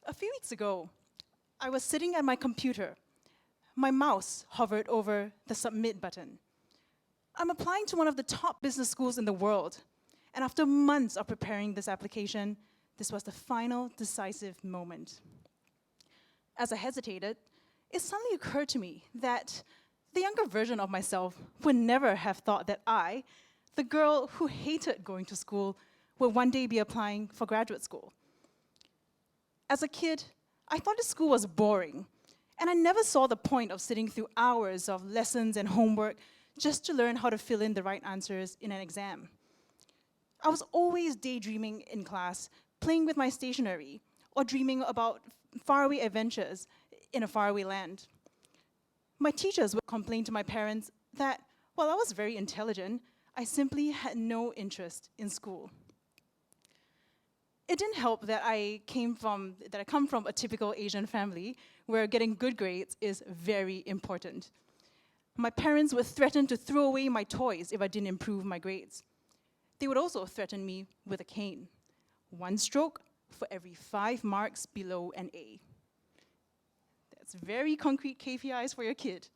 A few weeks ago, I was sitting at my computer. My mouse hovered over the submit button. I'm applying to one of the top business schools in the world. And after months of preparing this application, this was the final decisive moment. As I hesitated, it suddenly occurred to me that the younger version of myself would never have thought that I, the girl who hated going to school, would one day be applying for graduate school. As a kid, I thought the school was boring, and I never saw the point of sitting through hours of lessons and homework just to learn how to fill in the right answers in an exam. I was always daydreaming in class, playing with my stationery, or dreaming about faraway adventures in a faraway land. My teachers would complain to my parents that, while I was very intelligent, I simply had no interest in school. It didn't help that I come from a typical Asian family where getting good grades is very important. My parents would threaten to throw away my toys if I didn't improve my grades. They would also threaten me with a cane. One stroke for every 5 marks below an A. That's very concrete KPIs for your kid.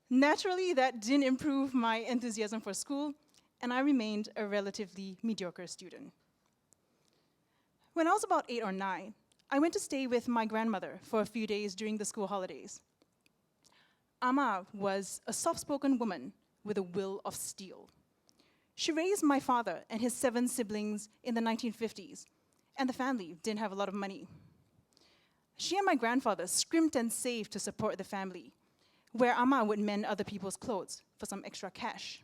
Naturally, that didn't improve my enthusiasm for school, and I remained a relatively mediocre student. When I was about 8 or 9, I went to stay with my grandmother for a few days during the school holidays. Amma was a soft-spoken woman with a will of steel. She raised my father and his 7 siblings in the 1950s, and the family didn't have a lot of money. She and my grandfather scrimped and saved to support the family, where Amma would mend other people's clothes for some extra cash.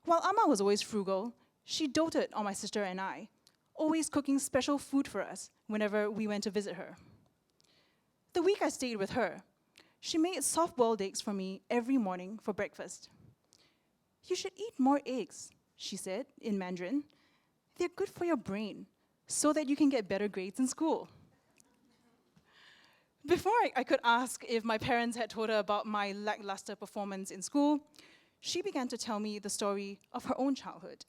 While Amma was always frugal, she doted on my sister and I, always cooking special food for us whenever we went to visit her. The week I stayed with her, she made soft-boiled eggs for me every morning for breakfast. "You should eat more eggs," she said in Mandarin. "They're good for your brain, so that you can get better grades in school." Before I could ask if my parents had told her about my lackluster performance in school, she began to tell me the story of her own childhood.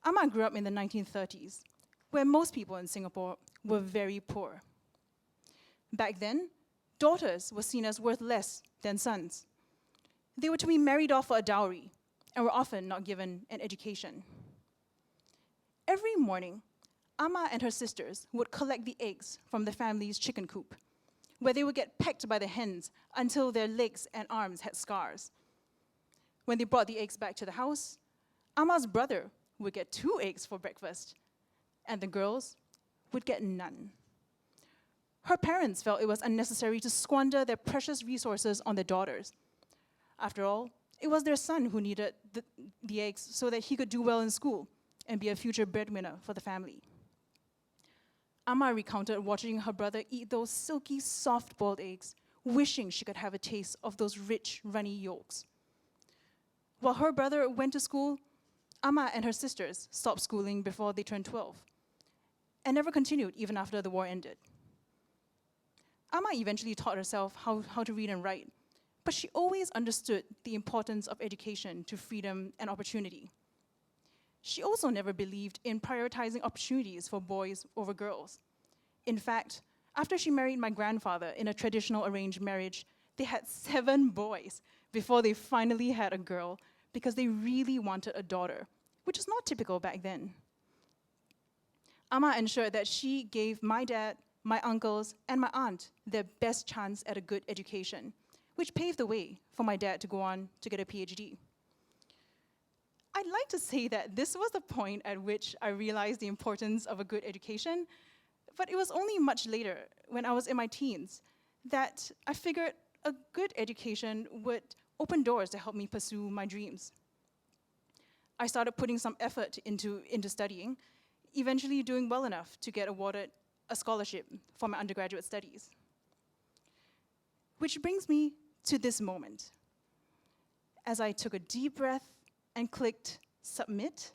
Amma grew up in the 1930s, where most people in Singapore were very poor. Back then, daughters were seen as worth less than sons. They were to be married off for a dowry and were often not given an education. Every morning, Amma and her sisters would collect the eggs from the family's chicken coop, where they would get pecked by the hens until their legs and arms had scars. When they brought the eggs back to the house, Amma's brother would get 2 eggs for breakfast, and the girls would get none. Her parents felt it was unnecessary to squander their precious resources on their daughters. After all, it was their son who needed the eggs so that he could do well in school and be a future breadwinner for the family. Amma recounted watching her brother eat those silky, soft-boiled eggs, wishing she could have a taste of those rich, runny yolks. While her brother went to school, Amma and her sisters stopped schooling before they turned 12 and never continued even after the war ended. Amma eventually taught herself how to read and write, but she always understood the importance of education to freedom and opportunity. She also never believed in prioritizing opportunities for boys over girls. In fact, after she married my grandfather in a traditional arranged marriage, they had 7 boys before they finally had a girl because they really wanted a daughter, which is not typical back then. Amma ensured that she gave my dad, my uncles, and my aunt their best chance at a good education, which paved the way for my dad to go on to get a PhD. I'd like to say that this was the point at which I realized the importance of a good education, but it was only much later, when I was in my teens, that I figured a good education would open doors to help me pursue my dreams. I started putting some effort into studying, eventually doing well enough to get awarded a scholarship for my undergraduate studies. Which brings me to this moment. As I took a deep breath and clicked submit,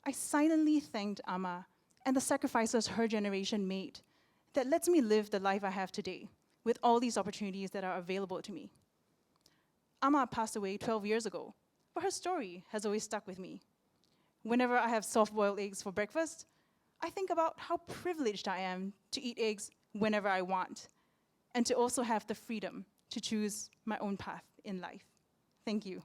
I silently thanked Amma and the sacrifices her generation made that lets me live the life I have today with all these opportunities that are available to me. Amma passed away 12 years ago, but her story has always stuck with me. Whenever I have soft-boiled eggs for breakfast, I think about how privileged I am to eat eggs whenever I want, and to also have the freedom to choose my own path in life. Thank you.